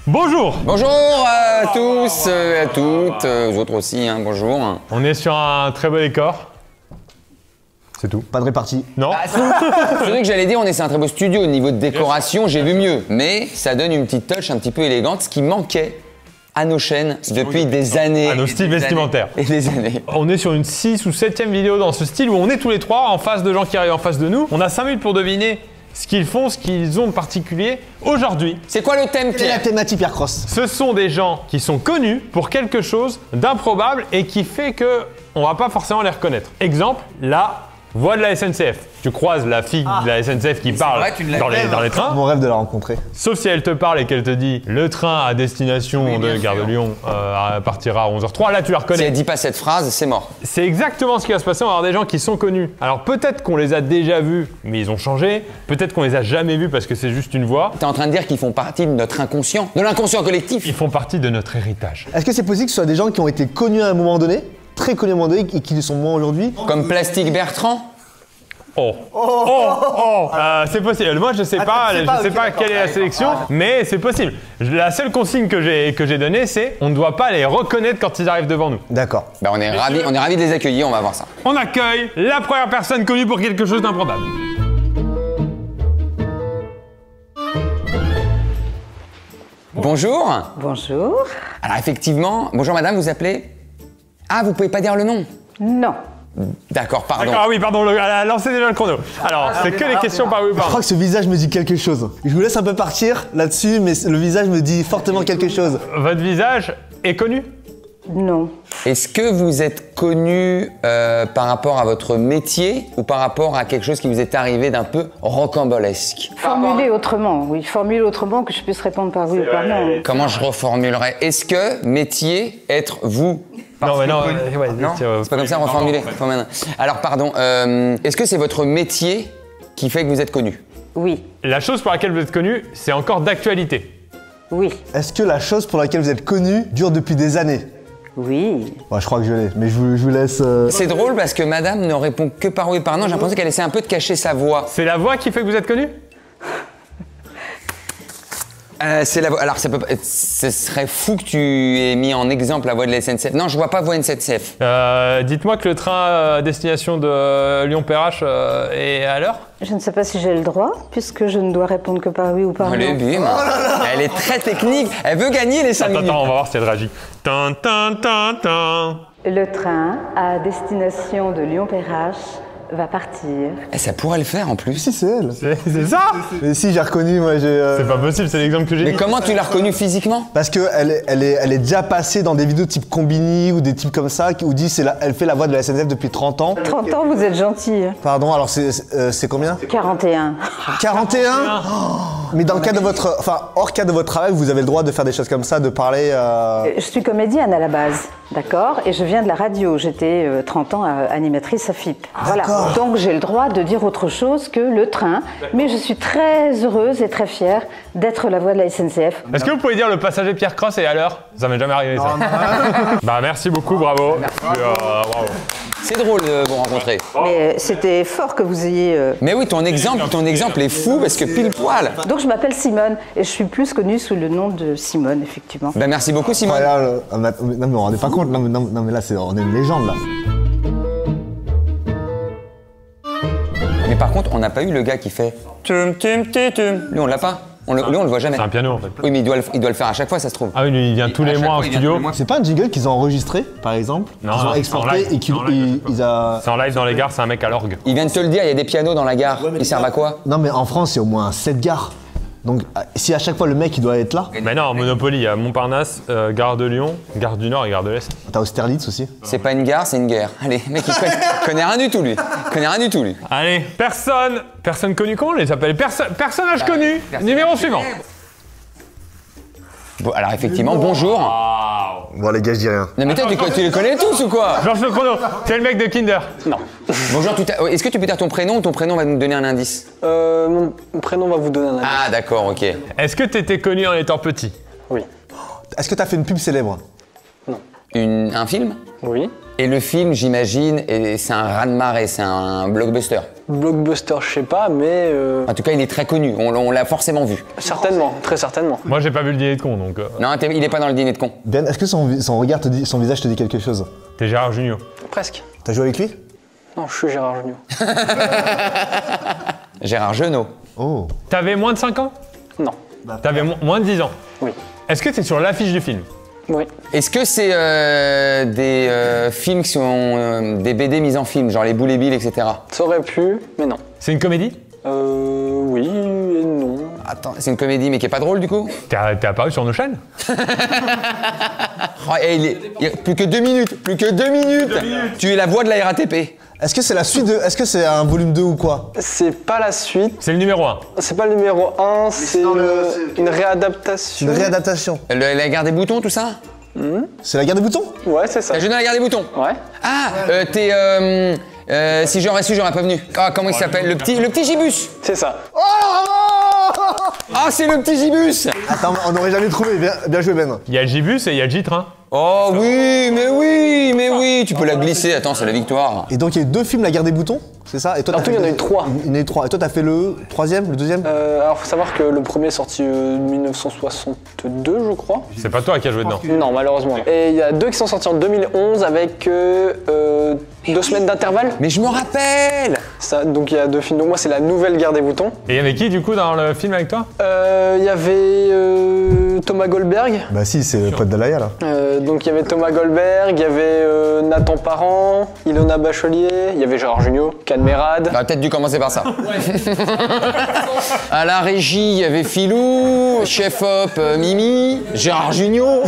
Bonjour. Bonjour à tous, à toutes, aux autres aussi, hein, bonjour. On est sur un très beau décor. C'est tout. Pas de répartie. Non. C'est vrai que j'allais dire, c'est un très beau studio au niveau de décoration, j'ai vu mieux. Mais ça donne une petite touche un petit peu élégante, ce qui manquait à nos chaînes depuis des années. À nos styles vestimentaires. Et des années. On est sur une 6 ou 7e vidéo dans ce style où on est tous les trois en face de gens qui arrivent en face de nous. On a 5 minutes pour deviner ce qu'ils font, ce qu'ils ont de particulier aujourd'hui. C'est quoi le thème, Quelle est la Pierre? thématique Pierre Cross? Ce sont des gens qui sont connus pour quelque chose d'improbable et qui fait que on va pas forcément les reconnaître. Exemple, la voix de la SNCF. Tu croises la fille de la SNCF qui parle vrai, tu l'as dans les trains. Mon rêve de la rencontrer. Sauf si elle te parle et qu'elle te dit le train à destination de Gare de Lyon partira à 11h03, là tu la Si reconnais. elle dit pas cette phrase, c'est mort. C'est exactement ce qui va se passer, on va avoir des gens qui sont connus. Alors peut-être qu'on les a déjà vus, mais ils ont changé. Peut-être qu'on les a jamais vus parce que c'est juste une voix. T'es en train de dire qu'ils font partie de notre inconscient, de l'inconscient collectif. Ils font partie de notre héritage. Est-ce que c'est possible que ce soit des gens qui ont été connus à un moment donné, très connus à un moment donné, et qui le sont moins aujourd'hui? Comme Plastique Bertrand. C'est possible. Moi, je sais pas quelle est la sélection, mais c'est possible. La seule consigne que j'ai donnée, c'est on ne doit pas les reconnaître quand ils arrivent devant nous. D'accord. Bah, on est ravis de les accueillir, on va voir ça. On accueille la première personne connue pour quelque chose d'improbable. Bonjour. Bonjour. Alors effectivement, bonjour madame, vous appelez? Ah, vous pouvez pas dire le nom? Non. D'accord, pardon. D'accord, oui, pardon, lancez déjà le chrono. Alors, c'est que les questions par oui ou Je par crois non. que ce visage me dit quelque chose. Je vous laisse un peu partir là-dessus, mais le visage me dit fortement quelque chose. Votre visage est connu? Non. Est-ce que vous êtes connu par rapport à votre métier ou par rapport à quelque chose qui vous est arrivé d'un peu rocambolesque? Formulez autrement, oui. Formulez autrement que je puisse répondre par oui ou par non. Comment je reformulerais? Est-ce que métier, être vous? Non, mais non, Non, c'est pas comme ça reformuler. Faut maintenant. Alors pardon, est-ce que c'est votre métier qui fait que vous êtes connu? Oui. La chose pour laquelle vous êtes connu, c'est encore d'actualité. Oui. Est-ce que la chose pour laquelle vous êtes connu dure depuis des années? Oui. Ouais, je crois que je l'ai, mais je vous laisse... C'est drôle parce que madame ne répond que par oui et par non. J'ai l'impression qu'elle essaie un peu de cacher sa voix. C'est la voix qui fait que vous êtes connu? C'est la voix. Alors, ce serait fou que tu aies mis en exemple la voix de la SNCF. Non, je vois pas voix SNCF. Dites-moi que le train à destination de Lyon-Perrache est à l'heure? Je ne sais pas si j'ai le droit, puisque je ne dois répondre que par oui ou par Allez, non. bim. Elle est très technique. Elle veut gagner les 5 minutes. Attends, on va voir si elle réagit. Tan, tan, tan, tan. Le train à destination de Lyon-Perrache va partir. Eh, ça pourrait le faire en plus. Si, c'est elle. C'est ça? Mais si, j'ai reconnu, moi, j'ai... C'est pas possible, c'est l'exemple que j'ai Mais dit. comment tu l'as reconnue physiquement? Parce qu'elle est déjà passée dans des vidéos type Combini ou des types comme ça, où dit elle fait la voix de la SNCF depuis 30 ans. 30 ans, vous êtes gentil. Pardon, alors c'est combien? 41. 41. Mais dans le cadre de votre... Enfin, hors cadre de votre travail, vous avez le droit de faire des choses comme ça, de parler... Je suis comédienne à la base, d'accord? Et je viens de la radio. J'étais 30 ans animatrice à FIP. Voilà. Donc j'ai le droit de dire autre chose que le train. Mais je suis très heureuse et très fière d'être la voix de la SNCF. Est-ce que vous pouvez dire le passager Pierre Cross est à l'heure? Ça m'est jamais arrivé ça. Bah merci beaucoup, bravo. Bravo. C'est drôle de vous rencontrer. Mais c'était fort que vous ayez... Mais oui, ton exemple est fou parce que pile poil. Donc je m'appelle Simone et je suis plus connue sous le nom de Simone, effectivement. Ben merci beaucoup Simone. Non mais on ne rendez pas compte, non mais là on est une légende là. Mais par contre, on n'a pas eu le gars qui fait tum tum tum tum. Lui on l'a pas. Lui on le voit jamais. C'est un piano en fait. Oui, mais il doit le faire à chaque fois, ça se trouve. Ah oui, lui, il vient tous les mois en studio. C'est pas un jingle qu'ils ont enregistré, par exemple? Non, qu'ils ont c'est en exporté live. et qu'ils C'est en live dans les gares, c'est un mec à l'orgue. Il vient de te le dire, il y a des pianos dans la gare. Ils servent à quoi? Non mais en France, il y a au moins 7 gares. Donc si à chaque fois le mec il doit être là, Mais non, Monopoly, il y a Montparnasse, Gare de Lyon, Gare du Nord et Gare de l'Est. t'as Austerlitz aussi. C'est pas une gare, c'est une guerre. Allez, le mec, il connaît rien du tout, lui. Il connaît rien du tout, lui. Allez, personne connue, comment on les appelle? Personnage connu. Numéro suivant. Bon, alors effectivement, bonjour. Bon les gars, je dis rien. Non mais toi, tu les connais tous ou quoi? Georges Le Chrono, c'est le mec de Kinder. Bonjour, est-ce que tu peux dire ton prénom ou ton prénom va nous donner un indice? Mon prénom va vous donner un indice. Ah d'accord, ok. Est-ce que t'étais connu en étant petit? Oui. Est-ce que t'as fait une pub célèbre? Un film? Oui. Et le film, j'imagine, c'est un raz-de-marée, c'est un blockbuster. Blockbuster, je sais pas, mais En tout cas, il est très connu. On l'a forcément vu. certainement, très certainement. Moi, j'ai pas vu le dîner de con, donc Non, il est pas dans le dîner de con. Ben, est-ce que son regard son visage te dit quelque chose? t'es Gérard Jugnot. Presque. T'as joué avec lui? Non, je suis Gérard Jugnot. Gérard Genot. Oh. T'avais moins de 5 ans? Non. T'avais moins de 10 ans? Oui. Est-ce que t'es sur l'affiche du film? Oui. Est-ce que c'est des films qui sont des BD mises en film, genre les Boules et Bill, etc. Ça aurait pu, mais non. C'est une comédie? Oui et non. Attends, c'est une comédie mais qui est pas drôle du coup. T'es apparu sur nos chaînes? Oh, et il y a plus que 2 minutes, plus que 2 minutes. Tu es la voix de la RATP. Est-ce que c'est la suite de. Est-ce que c'est un volume 2 ou quoi? C'est pas la suite. C'est le numéro 1. C'est pas le numéro 1, c'est une réadaptation. Une réadaptation. La guerre des boutons, tout ça. C'est la guerre des boutons? Ouais, c'est ça. T'as joué dans la guerre des boutons. Ouais. Ah, si j'aurais su, j'aurais pas venu. Ah, comment il s'appelle? Le petit Gibus. C'est ça. Ah, c'est le petit Gibus. Attends, on n'aurait jamais trouvé. Bien joué, Ben. Il y a le Gibus et il y a le J-Train. Oh oui, tu peux la glisser. Attends, c'est la victoire. Et donc, il y a eu 2 films, La guerre des boutons, c'est ça? Et toi, En tout, il y en a eu 3. Il y en a eu 3. Et toi, t'as fait le 3e, le 2e? Alors, faut savoir que le premier est sorti en 1962, je crois. C'est pas toi qui as joué dedans. Non, malheureusement. Et il y a 2 qui sont sortis en 2011 avec 2 semaines d'intervalle. Mais je me rappelle. Ça, donc il y a 2 films. Donc moi, c'est la nouvelle guerre des boutons. Et il y avait qui du coup dans le film avec toi? Il y avait Thomas Goldberg. Bah, si, c'est le pote d'Alaya, là. Donc il y avait Thomas Goldberg, il y avait Nathan Parent, Ilona Bachelier, il y avait Gérard Jugnot, Cadmerade. On aurait peut-être dû commencer par ça. À la régie, il y avait Filou, chef-op Mimi, Gérard Jugnot.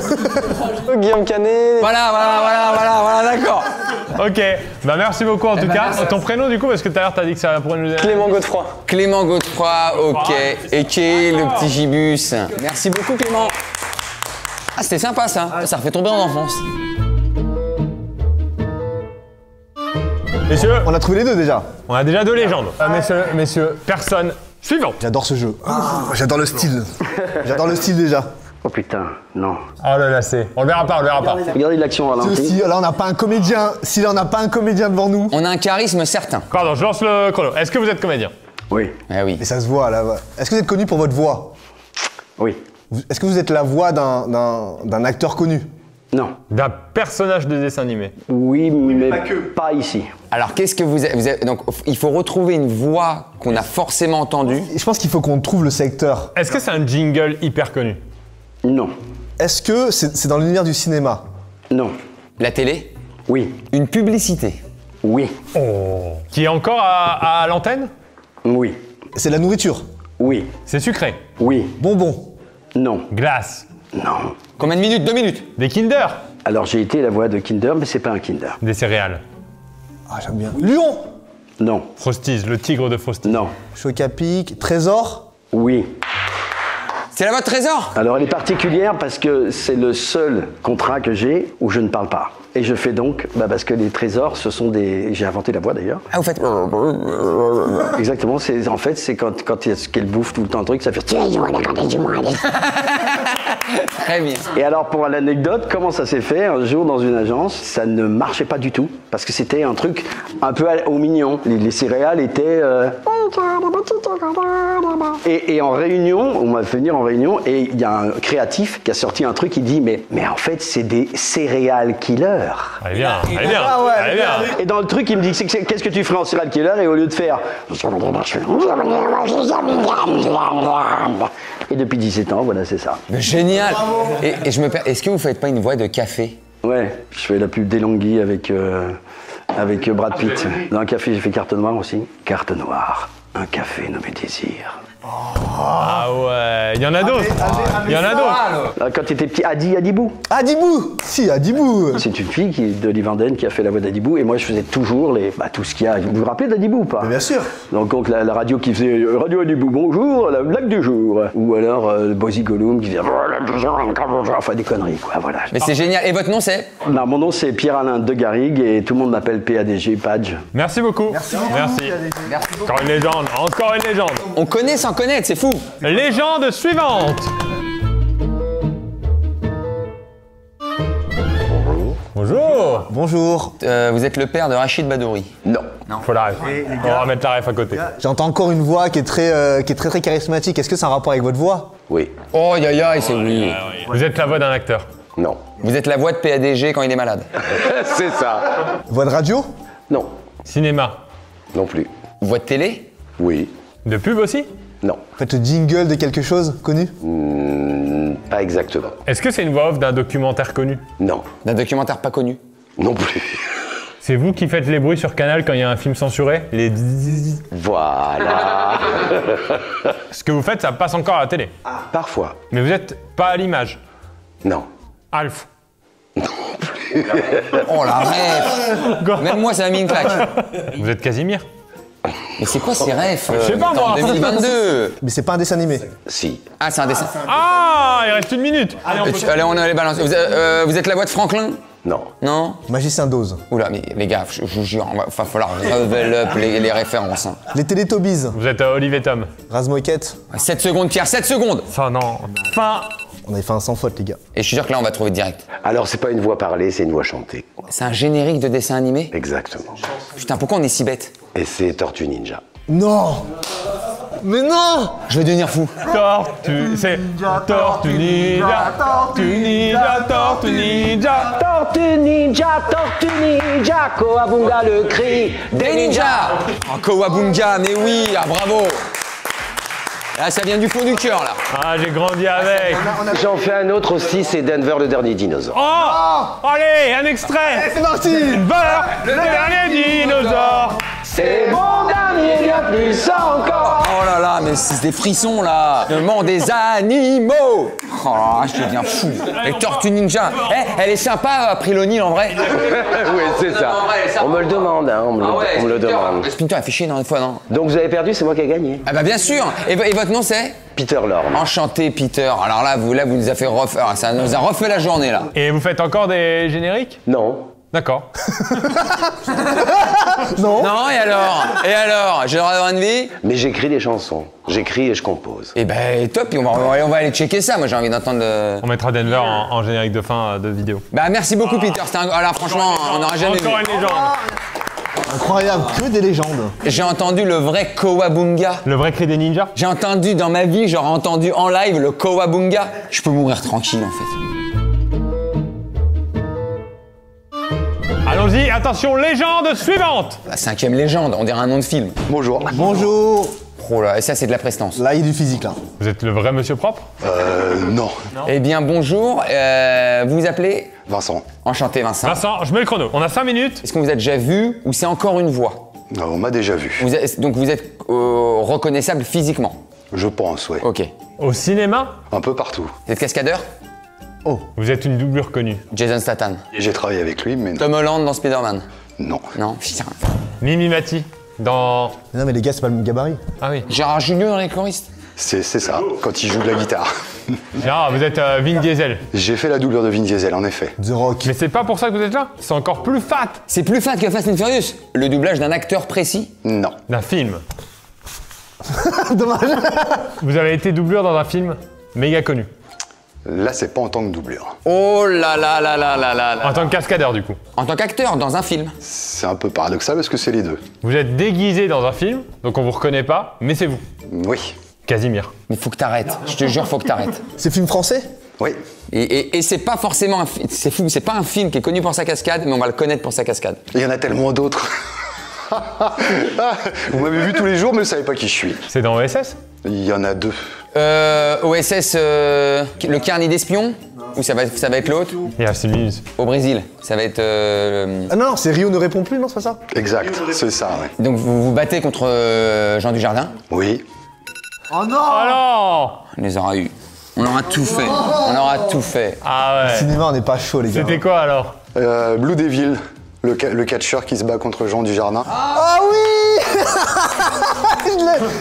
Guillaume Canet. Voilà, d'accord. Ok, bah merci beaucoup en tout cas. Ton prénom du coup, parce que tout à l'heure t'as dit que ça pourrait nous aider. Clément Godefroy. Clément Godefroy, ok. Et qui est le petit Gibus. Merci beaucoup Clément. Ah, c'était sympa ça. Ça refait tomber en enfance. Messieurs, On a trouvé les 2 déjà. on a déjà 2 légendes. Messieurs, personne suivante. J'adore ce jeu. J'adore le style. J'adore le style déjà. Oh putain, non. Oh là là, on le verra pas. Regardez l'action à ralenti. Si là, on n'a pas un comédien. Si là, on n'a pas un comédien devant nous. On a un charisme certain. Pardon, je lance le chrono. Est-ce que vous êtes comédien? Oui, Ah oui. Et ça se voit là. Est-ce que vous êtes connu pour votre voix? oui. Est-ce que vous êtes la voix d'un acteur connu? Non. D'un personnage de dessin animé. Oui, mais pas ici. Alors qu'est-ce que vous êtes donc il faut retrouver une voix qu'on a forcément entendue. Et je pense qu'il faut qu'on trouve le secteur. Est-ce que c'est un jingle hyper connu? Non. Est-ce que c'est dans l'univers du cinéma? Non. La télé? Oui. Une publicité? Oui. Qui est encore à l'antenne? Oui. C'est de la nourriture? Oui. C'est sucré? Oui. Bonbon? Non. Glace? Non. Combien de minutes? 2 minutes? Des Kinder? Alors j'ai été la voix de Kinder, mais c'est pas un Kinder. Des céréales? Ah, j'aime bien. Lion? Non. Frosties, le tigre de Frosties. Non. Chocapic? Trésor? Oui. C'est la voix de Trésor? Alors elle est particulière parce que c'est le seul contrat que j'ai où je ne parle pas. Et je fais donc, parce que les trésors, ce sont des... J'ai inventé la voix d'ailleurs. Ah, vous faites... Exactement, en fait, c'est quand qu'elle bouffe tout le temps le truc, ça fait... Tiens, je vois la grande du monde. Très bien. Et alors, pour l'anecdote, comment ça s'est fait? Un jour, dans une agence, ça ne marchait pas du tout, parce que c'était un truc un peu au mignon. Les céréales étaient... Et en réunion, on m'a fait venir en réunion, et il y a un créatif qui a sorti un truc, il dit, mais en fait, c'est des céréales killers. Allez bien, allez bien, allez bien. Et dans le truc, il me dit, qu'est-ce que tu ferais en serial killer? Et au lieu de faire... Et depuis 17 ans, voilà, c'est ça. Génial. Et je me perds, est-ce que vous faites pas une voix de café? Ouais, je fais la pub d'Elonghi avec Brad Pitt. Dans un café, j'ai fait carte noire aussi. Carte noire, un café nommé Désir. Ah ouais, il y en a d'autres. Il y en a d'autres. Quand tu étais petit, Adibou. Adibou! Si, Adibou! C'est une fille de Livanden qui a fait la voix d'Adibou et moi je faisais toujours tout ce qu'il y a. Vous vous rappelez d'Adibou ou pas? Bien sûr. Donc la radio qui faisait Radio Adibou, bonjour, la blague du jour. Ou alors Bozy Gollum qui faisait enfin des conneries quoi, voilà. Mais c'est génial. Et votre nom c'est? Non, mon nom c'est Pierre-Alain de Garrigue et tout le monde m'appelle PADG, Padge. Merci beaucoup. Merci. Encore une légende, encore une légende. On connaît sans connaître, c'est fou. Légende suivante. Bonjour. Bonjour. Vous êtes le père de Rachid Badouri? Non. Faut la ref. On va mettre la ref à côté. J'entends encore une voix qui est très charismatique. Est-ce que c'est un rapport avec votre voix? Oui. Oh, aïe, c'est oui. Vous êtes la voix d'un acteur. Non. Vous êtes la voix de PADG quand il est malade. C'est ça. Voix de radio? Non. Cinéma. Non plus. Voix de télé? Oui. De pub aussi? Non. Faites le jingle de quelque chose connu? Pas exactement. Est-ce que c'est une voix off d'un documentaire connu? Non. D'un documentaire pas connu. Non plus. C'est vous qui faites les bruits sur Canal quand il y a un film censuré? Les zzzz. Voilà. Ce que vous faites, ça passe encore à la télé. Parfois. Mais vous êtes pas à l'image. Non. Alf. Oh la ref. Même moi, ça m'a mis une claque. Vous êtes Casimir. Mais c'est quoi ces refs Je sais pas, en moi. 2022. Mais c'est pas un dessin animé. Si. Ah, c'est un dessin. Ah, il reste une minute. Allez, Allez, on a les balances. Vous êtes la voix de Franklin? Non. Non? Magicien d'Oz. Oula, mais les gars, je vous jure, il va falloir level up les références. Hein. Les Télétobies. Vous êtes Olivier Tom. Razmoquette. 7 secondes, Pierre, 7 secondes. Ça, non. Fin. On avait fait un sans faute, les gars. Et je suis sûr que là, on va trouver direct. Alors, c'est pas une voix parlée, c'est une voix chantée. C'est un générique de dessin animé? Exactement. Putain, pourquoi on est si bête? Et c'est Tortue Ninja. Non! Mais non! Je vais devenir fou. Tortue. C'est Tortue Ninja. Tortue Ninja. Tortue Ninja. Tortue Ninja, Koabunga le cri Des ninjas. Oh, Kowabunga, mais oui, ah, bravo. Là, ça vient du fond du cœur, là. Ah, j'ai grandi avec. J'en fais un autre aussi, c'est Denver le dernier dinosaure. Oh, allez, un extrait. C'est parti! Denver, le dernier dinosaure. C'est mon dernier, bien plus encore. Oh là là, mais c'est des frissons, là. Le monde des animaux. Oh là là, je deviens fou. Les Tortues Ninja. Elle est sympa, April O'Neil, en vrai. Oui, c'est ça. On me le demande, hein, on me le demande. Splinter, elle fait chier, non, des fois, non? Donc vous avez perdu, c'est moi qui ai gagné. Ah bah bien sûr. Et votre nom, c'est? Peter Lorre. Enchanté, Peter. Alors là, vous nous avez fait refaire. Ça nous a refait la journée, là. Et vous faites encore des génériques? Non. D'accord. Non? Non, et alors? J'ai le droit d'avoir une vie? Mais j'écris des chansons. J'écris et je compose. Eh ben, top, on va aller checker ça. Moi, j'ai envie d'entendre le... On mettra Denver en générique de fin de vidéo. Bah, merci beaucoup, Peter. Alors, franchement, on n'aura jamais vu. Encore une légende. Incroyable, que des légendes. J'ai entendu le vrai Kowabunga. Le vrai cri des ninjas? J'ai entendu dans ma vie, j'aurais entendu en live le Kowabunga. Je peux mourir tranquille, en fait. Allons-y, attention, légende suivante. La 5e légende, on dirait un nom de film. Bonjour. Bonjour. Oh là, et ça, c'est de la prestance. Là, il y a du physique, là. Vous êtes le vrai monsieur propre? Non. Eh bien, bonjour. Vous vous appelez? Vincent. Enchanté, Vincent. Vincent, je mets le chrono. On a 5 minutes. Est-ce qu'on vous a déjà vu ou c'est encore une voix? On m'a déjà vu. Donc vous êtes reconnaissable physiquement? Je pense, ouais. Ok. Au cinéma, Un peu partout. Vous êtes cascadeur? vous êtes une doublure connue. Jason Statham. J'ai travaillé avec lui, mais Tom Holland dans Spider-Man? non. Non, putain. Mimi Mati dans... Mais non, mais les gars, c'est pas le même gabarit. Ah oui. Gérard Jugnot dans les choristes? C'est ça, quand il joue de la guitare. Ah, vous êtes Vin Diesel. J'ai fait la doublure de Vin Diesel, en effet. The Rock. Mais c'est pas pour ça que vous êtes là. C'est encore plus fat. C'est plus fat que Fast and Furious. Le doublage d'un acteur précis? Non. D'un film. Dommage. Vous avez été doublure dans un film méga connu. Là, c'est pas en tant que doublure. Oh là là là là là là là. En tant que cascadeur, du coup. En tant qu'acteur dans un film? C'est un peu paradoxal parce que c'est les deux. Vous êtes déguisé dans un film, donc on vous reconnaît pas, mais c'est vous. Oui. Casimir. Mais faut que t'arrêtes. Je te jure, faut que t'arrêtes. C'est film français? Oui. Et c'est pas forcément un film. C'est fou, c'est pas un film qui est connu pour sa cascade, mais on va le connaître pour sa cascade. Il y en a tellement d'autres. Vous m'avez vu tous les jours, mais vous savez pas qui je suis. C'est dans OSS? Il y en a deux. OSS, le carnet d'espions? Ou ça va être l'autre? Il reste 1 minute. Au Brésil, ça va être. Ah non, c'est Rio ne répond plus, non, c'est pas ça? Exact, c'est ça, ouais. Donc vous vous battez contre Jean Dujardin? Oui. Oh non! Alors On les aura eu. On aura tout fait. On aura tout fait. Ah ouais. Cinéma, on n'est pas chaud, les gars. C'était quoi alors? Blue Devil, le catcheur qui se bat contre Jean Dujardin. Ah oui!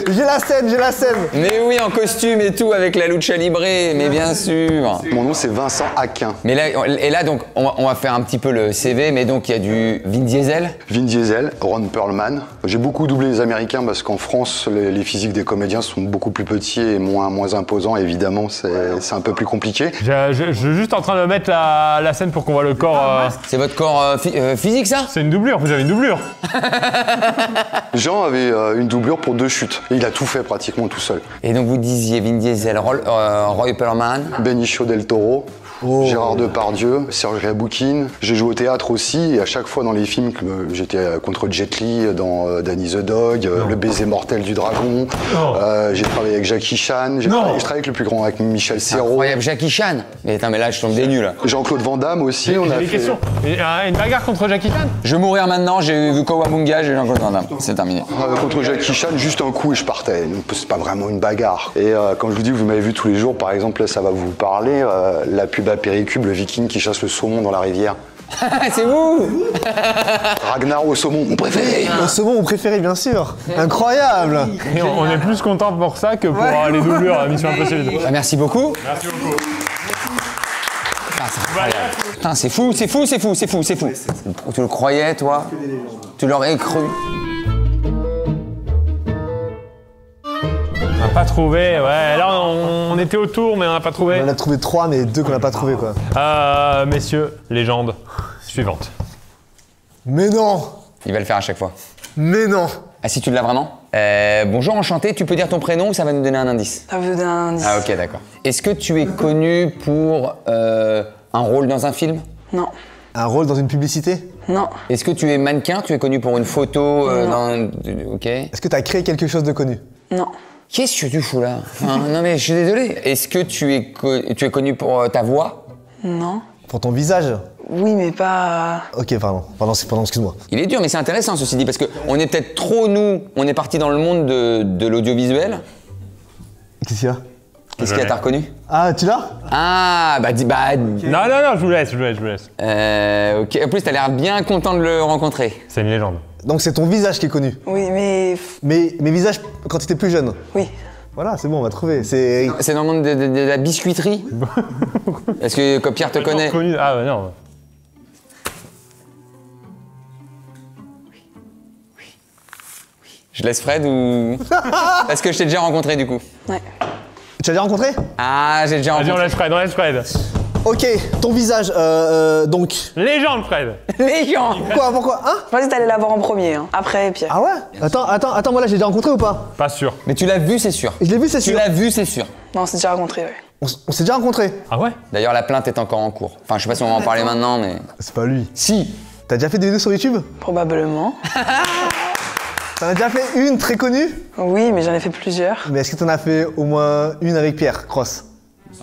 J'ai la scène, j'ai la scène. Mais oui, en costume et tout, avec la lucha libre, mais bien sûr. Mon nom c'est Vincent Aquin. Mais là, donc, on va faire un petit peu le CV, mais donc il y a du Vin Diesel. Vin Diesel, Ron Perlman. J'ai beaucoup doublé les Américains parce qu'en France, les physiques des comédiens sont beaucoup plus petits et moins imposants. Évidemment, c'est un peu plus compliqué. Je suis juste en train de mettre la scène pour qu'on voit le corps. C'est votre corps physique, ça? C'est une doublure, vous avez une doublure. Jean avait une doublure pour 2 chutes. Et il a tout fait pratiquement tout seul. Et donc vous disiez Vin Diesel, Roy Perlman. Benicio del Toro. Gérard Depardieu, Serge Gainsbourg. J'ai joué au théâtre aussi et à chaque fois dans les films, j'étais contre Jet Li dans Danny the Dog, Le baiser mortel du dragon. J'ai travaillé avec Jackie Chan. Je travaille avec le plus grand, avec Michel Serrault. Incroyable, Jackie Chan. Mais attends, mais là je tombe des nuls. Là. Jean-Claude Van Damme aussi. On a des fait... questions. Une bagarre contre Jackie Chan? Je vais mourir maintenant, j'ai vu Kawabunga, j'ai Jean-Claude Van Damme. C'est terminé. Contre Jackie Chan, juste un coup et je partais. C'est pas vraiment une bagarre. Et quand je vous dis que vous m'avez vu tous les jours, par exemple, là ça va vous parler, la pub à Péricube, le viking qui chasse le saumon dans la rivière. C'est vous. Ragnar au saumon, mon préféré. Au saumon, mon préféré, bien sûr. Incroyable. Et on est plus content pour ça que pour les doublures à Mission Impossible. Bah, merci beaucoup. Merci beaucoup. Putain, c'est fou, c'est fou, c'est fou, c'est fou, c'est fou. Tu le croyais, toi? Tu l'aurais cru? On n'a pas trouvé, ouais. Là, on était autour, mais on n'a pas trouvé. On en a trouvé 3, mais 2 qu'on n'a pas trouvé, quoi. Messieurs, légende suivante. Mais non. Il va le faire à chaque fois. Mais non. Ah, si tu l'as vraiment? Bonjour, enchanté, tu peux dire ton prénom ou ça va nous donner un indice? Ça veut donner un indice. Ah, ok, d'accord. Est-ce que tu es connu pour un rôle dans un film? Non. Un rôle dans une publicité? Non. Est-ce que tu es mannequin? Tu es connu pour une photo dans... Ok. Est-ce que tu as créé quelque chose de connu? Non. Qu'est-ce que tu fous là? Enfin, non mais je suis désolé. Est-ce que tu es connu pour ta voix? Non. Pour ton visage? Oui, mais pas... Ok, pardon, excuse-moi. Il est dur, mais c'est intéressant ceci dit, parce qu'on est peut-être trop, nous, on est parti dans le monde de l'audiovisuel. Qu'est-ce qu'il y a? Qu'est-ce qu'il y a, t'as reconnu? Ah, tu l'as? Ah, bah dis, bah... Non, je vous laisse. Ok, en plus t'as l'air bien content de le rencontrer. C'est une légende. Donc c'est ton visage qui est connu. Oui, mais... Mais visage quand tu étais plus jeune. Oui. Voilà, c'est bon, on va trouver. C'est dans le monde de la biscuiterie? Est-ce que Pierre te connaît? Ah, non. Je laisse Fred ou... Est-ce que je t'ai déjà rencontré du coup? Ouais. Tu as déjà rencontré? Ah, j'ai déjà Vas-y, rencontré. on laisse Fred. Ok, ton visage, donc... Légende, Fred. Les gens. Pourquoi? Hein? Je pensais que t'allais l'avoir en premier, hein. Après Pierre. Ah ouais? Attends, moi là, j'ai déjà rencontré ou pas? Pas sûr. Mais tu l'as vu, c'est sûr. Je l'ai vu, c'est Tu sûr. l'as vu, c'est sûr. Non, on s'est déjà rencontrés, ouais. On s'est déjà rencontré? Ah ouais? D'ailleurs, la plainte est encore en cours. Enfin, je sais pas si on va en parler maintenant, mais... C'est pas lui. Si. T'as déjà fait des vidéos sur YouTube? Probablement. T'en as déjà fait une très connue? Oui, mais j'en ai fait plusieurs. Mais est-ce que t'en as fait au moins une avec Pierre Cross?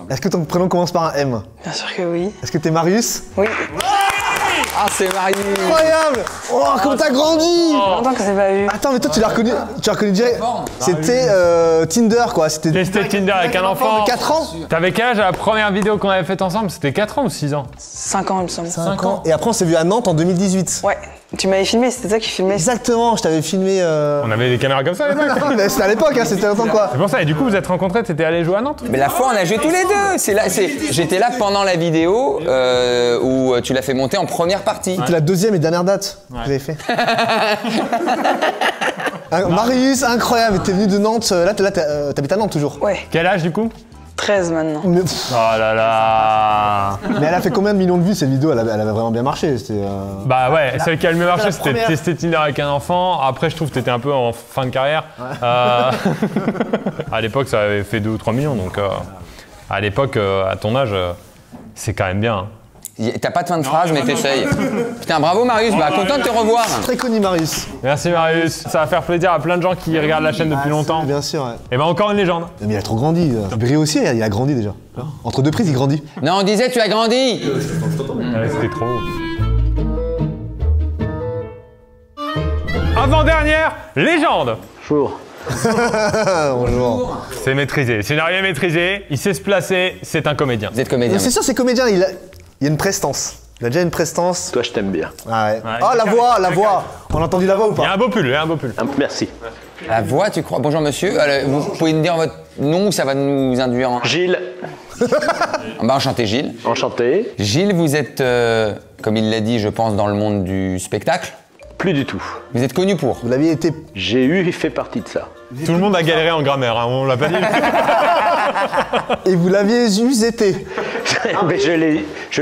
Est-ce que ton prénom commence par un M? Bien sûr que oui. Est-ce que t'es Marius? Oui. Ah, c'est Marius. Incroyable! Oh, comme t'as grandi! Longtemps que c'est pas vu. Attends, mais toi tu l'as reconnu direct. C'était Tinder quoi. C'était Tinder avec un enfant. 4 ans? T'avais quel âge à la première vidéo qu'on avait faite ensemble? C'était 4 ans ou 6 ans? 5 ans, il me semble. 5 ans. Et après on s'est vu à Nantes en 2018. Ouais. Tu m'avais filmé, c'était toi qui filmais. Exactement, je t'avais filmé. On avait des caméras comme ça à l'époque. Mais c'était à l'époque, hein, c'était longtemps quoi. C'est pour ça, et du coup vous êtes rencontrés, t'étais allé jouer à Nantes? Mais la fois, on a joué tous les deux. J'étais là pendant la vidéo où tu l'as fait monter en première partie. C'était la deuxième et dernière date que j'avais fait. Marius, incroyable, t'es venu de Nantes. Là, t'habites à Nantes toujours. Ouais. Quel âge du coup? 13 maintenant. Mais, Oh là là. mais elle a fait combien de millions de vues cette vidéo? Elle avait vraiment bien marché. Bah ouais, celle qui a le mieux marché, c'était première. tester Tinder avec un enfant. Après, je trouve que t'étais un peu en fin de carrière. À l'époque, ça avait fait 2 ou 3 millions, donc à l'époque, à ton âge, c'est quand même bien. Hein. T'as pas de fin de phrase, mais t'essayes. Putain, bravo Marius, bah content de te revoir. Très connu Marius. Merci Marius, ça va faire plaisir à plein de gens qui regardent la chaîne depuis longtemps. Bien sûr, ouais. Et ben encore une légende. Mais il a trop grandi. Brie aussi, il a grandi déjà. Entre 2 prises, il grandit. Non, on disait tu as grandi. Ouais, c'était trop beau. Avant-dernière légende. Bonjour. Bonjour. C'est maîtrisé, scénario est maîtrisé, il sait se placer, c'est un comédien. Vous êtes comédien. C'est sûr, c'est comédien, il a une prestance. Il a déjà une prestance. Toi, je t'aime bien. Ah ouais. Ouais, Oh, la voix. On a entendu la voix ou Il y a pas? un beau pull, il y a un beau pull. Merci. La voix, tu crois? Bonjour monsieur, vous pouvez nous dire votre nom ou ça va nous induire en... Gilles. Bah, enchanté Gilles. Enchanté. Gilles, vous êtes, comme il l'a dit, je pense, dans le monde du spectacle. Plus du tout. Vous êtes connu pour. Vous l'aviez été. J'ai fait partie de ça. Tout le monde a galéré en grammaire, hein, on l'a pas dit. Et vous l'aviez été. Mais je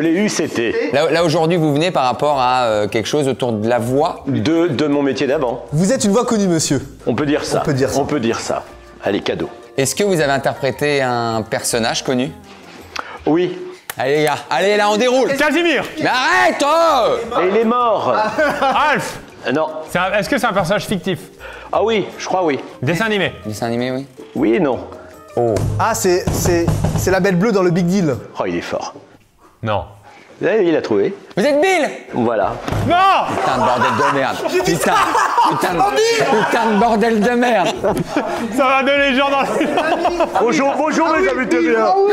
l'ai eu, c'était. Là aujourd'hui, vous venez par rapport à quelque chose autour de la voix. De mon métier d'avant. Vous êtes une voix connue, monsieur. On peut dire ça. On peut dire ça. On peut dire ça. Allez, cadeau. Est-ce que vous avez interprété un personnage connu? Oui. Allez les gars, allez là on déroule. Casimir. Mais arrête oh Et il est mort. Alf. Non. Est-ce que c'est un personnage fictif? Ah oui, je crois oui. Dessin animé? Dessin animé, oui. Oui et non. Oh. Ah, c'est la Belle Bleue dans le Big Deal. Oh, il est fort. Non. Il a trouvé. Vous êtes Bill? Voilà. Non. Putain de bordel de merde. Putain de bordel de merde. Ça va donner les gens dans le... Bonjour mes amis terriens. Oh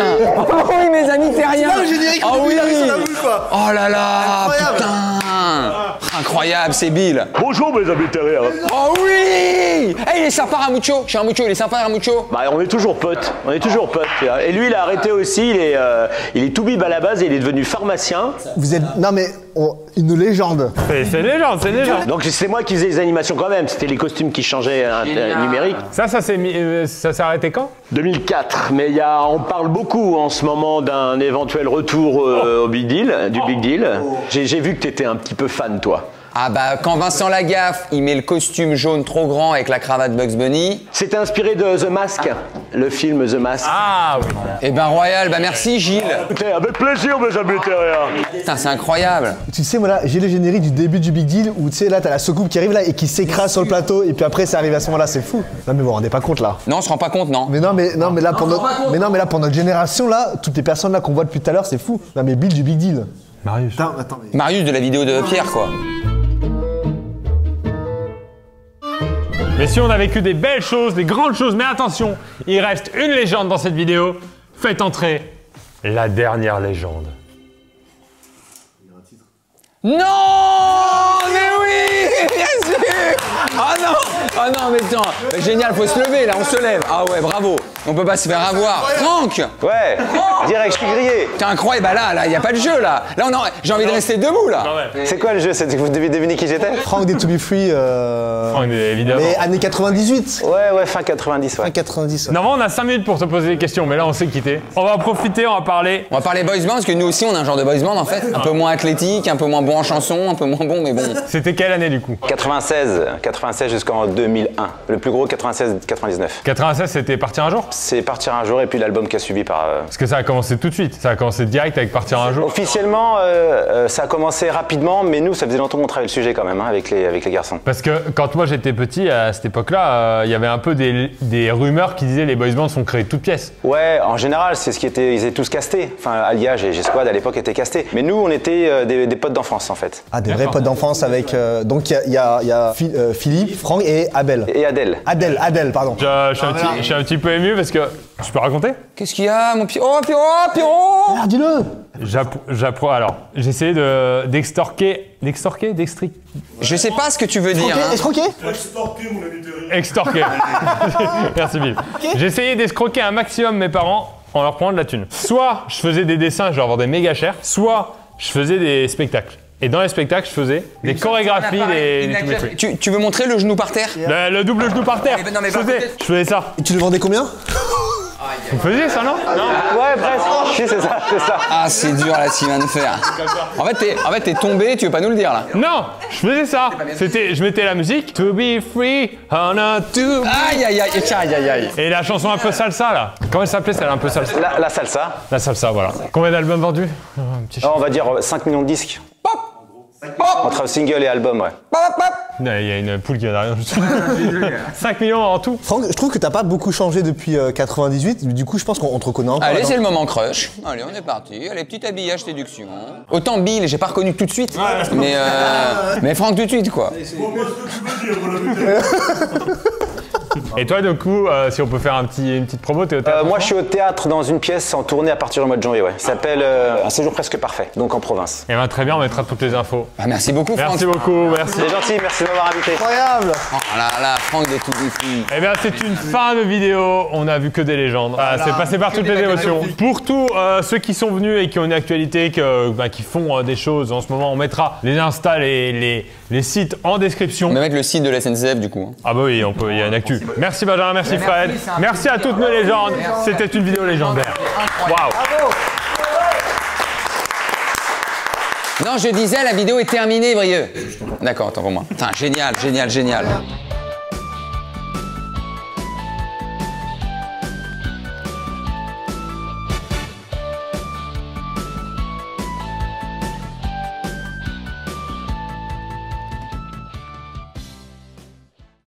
oui mes amis terriens. Le générique, oh oui. sur la bouche, quoi. Oh là là. Incroyable. Putain. Incroyable, c'est Bill. Bonjour mes amis terriens. Oh oui. Il est sympa Ramucho. Je suis Ramucho, il est sympa Ramucho. Bah on est toujours potes. On est toujours potes. Et lui il a arrêté aussi. Il est tout bib à la base et il est devenu pharmacien. Vous êtes. Non, mais. Une légende. C'est une légende, c'est une légende. Donc c'est moi qui faisais les animations quand même. C'était les costumes qui changeaient numérique. Ça s'est arrêté quand? 2004. Mais on parle beaucoup en ce moment d'un éventuel retour au Big Deal, du Big Deal. J'ai vu que t'étais un petit peu fan toi. Ah bah quand Vincent Lagaffe il met le costume jaune trop grand avec la cravate Bugs Bunny. C'était inspiré de The Mask, le film The Mask. Ah oui. Eh ben Royal, bah merci Gilles. Avec plaisir mes amis terriens. Putain c'est incroyable. Tu sais, moi là, j'ai le générique du début du Big Deal où tu sais, là, t'as la soucoupe qui arrive là et qui s'écrase sur le plateau et puis après, ça arrive à ce moment-là, c'est fou. Non, mais vous vous rendez pas compte là. Non on se rend pas compte non. Mais là, pour notre génération là, toutes les personnes là qu'on voit depuis tout à l'heure, c'est fou. Non, mais Bill du Big Deal. Marius. Attends, mais. Marius de la vidéo de Pierre quoi. Mais si on a vécu des belles choses, des grandes choses, mais attention, il reste une légende dans cette vidéo. Faites entrer la dernière légende. Non mais oui bien sûr. Oh non mais attends, génial, faut se lever là, on se lève. Ah ouais bravo, on peut pas se faire avoir. Franck. Ouais, direct, je suis grillé. T'es incroyable, bah là, y a pas de jeu là. Là j'ai envie de rester debout là. C'est quoi le jeu? C'est que vous devez deviner qui j'étais? Franck des To Be Free. Franck, évidemment. Mais années 98. Ouais, fin 90, ouais. Fin 90. Ouais. Normalement, on a 5 minutes pour te poser des questions, mais là, on s'est quitté. On va en profiter, on va parler. On va parler boys band parce que nous aussi on a un genre de boys band en fait. Un peu moins athlétique, un peu moins bon en chanson, un peu moins bon mais bon. C'était quelle année du coup? 96 jusqu'en 2001. Le plus gros, 96-99. 96, c'était Partir un jour? C'est Partir un jour et puis l'album qui a suivi par... Parce que ça a commencé tout de suite. Ça a commencé direct avec Partir un jour. Officiellement, ça a commencé rapidement, mais nous, ça faisait longtemps qu'on travaillait le sujet quand même, hein, avec les garçons. Parce que quand moi j'étais petit, à cette époque-là, il y avait un peu des rumeurs qui disaient les boys bands sont créés de toutes pièces. Ouais, en général, c'est ce qui était... Ils étaient tous castés. Enfin, Alia, G-Squad, à l'époque, étaient castés. Mais nous, on était des potes d'enfance, en fait. Ah, des vrais potes d'enfance avec. Donc il y a Philippe, Franck et Abel. Et Adèle. Adèle, pardon. Je suis un petit peu ému parce que... Je peux raconter? Qu'est-ce qu'il y a mon Pierrot? Oh Pierrot! Ah, dis-le. J'apprends. Alors, j'ai essayé d'extorquer. Je sais pas ce que tu veux dire. Hein. Escroquer. Extorquer. Merci Bill. J'ai essayé d'escroquer un maximum mes parents en leur prenant de la thune. Soit je faisais des dessins, je leur vendais méga cher, soit je faisais des spectacles. Et dans les spectacles, je faisais des chorégraphies, des To Be Free. Tu veux montrer le genou par terre? Le double genou par terre. Non, mais Je faisais ça. Et tu le vendais combien? Vous faisiez ça, non? Ouais, presque. Si, c'est ça. Ah, c'est dur là, ce qu'il vient de faire. En fait, t'es tombé, tu veux pas nous le dire là? Non, je faisais ça. Je mettais la musique. To be free, on a to be... Aïe. Et la chanson un peu salsa, là. Comment elle s'appelait, celle un peu salsa? La salsa. La salsa, voilà. Combien d'albums vendus? On va dire 5 millions de disques. Entre single et album, ouais. Il y a une poule qui vient derrière. 5 millions en tout. Franck, je trouve que t'as pas beaucoup changé depuis 98. Du coup, je pense qu'on te reconnaît encore. Allez, c'est le moment crush. Allez, on est parti. Allez, petit habillage séduction. Autant Bill, j'ai pas reconnu tout de suite. Mais Franck tout de suite, quoi. Et toi, du coup, si on peut faire une petite promo, t'es au théâtre Moi, je suis au théâtre dans une pièce en tournée à partir du mois de janvier, ouais. Ça s'appelle Un séjour presque parfait, donc en province. Eh ben, très bien, on mettra toutes les infos. Ah, merci beaucoup, Franck. Merci beaucoup, merci. C'est gentil, merci de m'avoir invité. Incroyable. Oh là là, Franck des tout défis. Eh bien, c'est une fin de vidéo. On a vu que des légendes. C'est passé par toutes les émotions. Pour tous ceux qui sont venus et qui ont une actualité, qui font des choses en ce moment, on mettra les Insta, les sites en description. On va mettre le site de la SNCF du coup. Ah bah oui, il y a une actu. Merci Benjamin, merci Fred. Merci à toutes nos légendes. C'était une vidéo légendaire. Waouh. Non, je disais, la vidéo est terminée, Brieux. D'accord, attends pour moi. Putain, génial, génial, génial.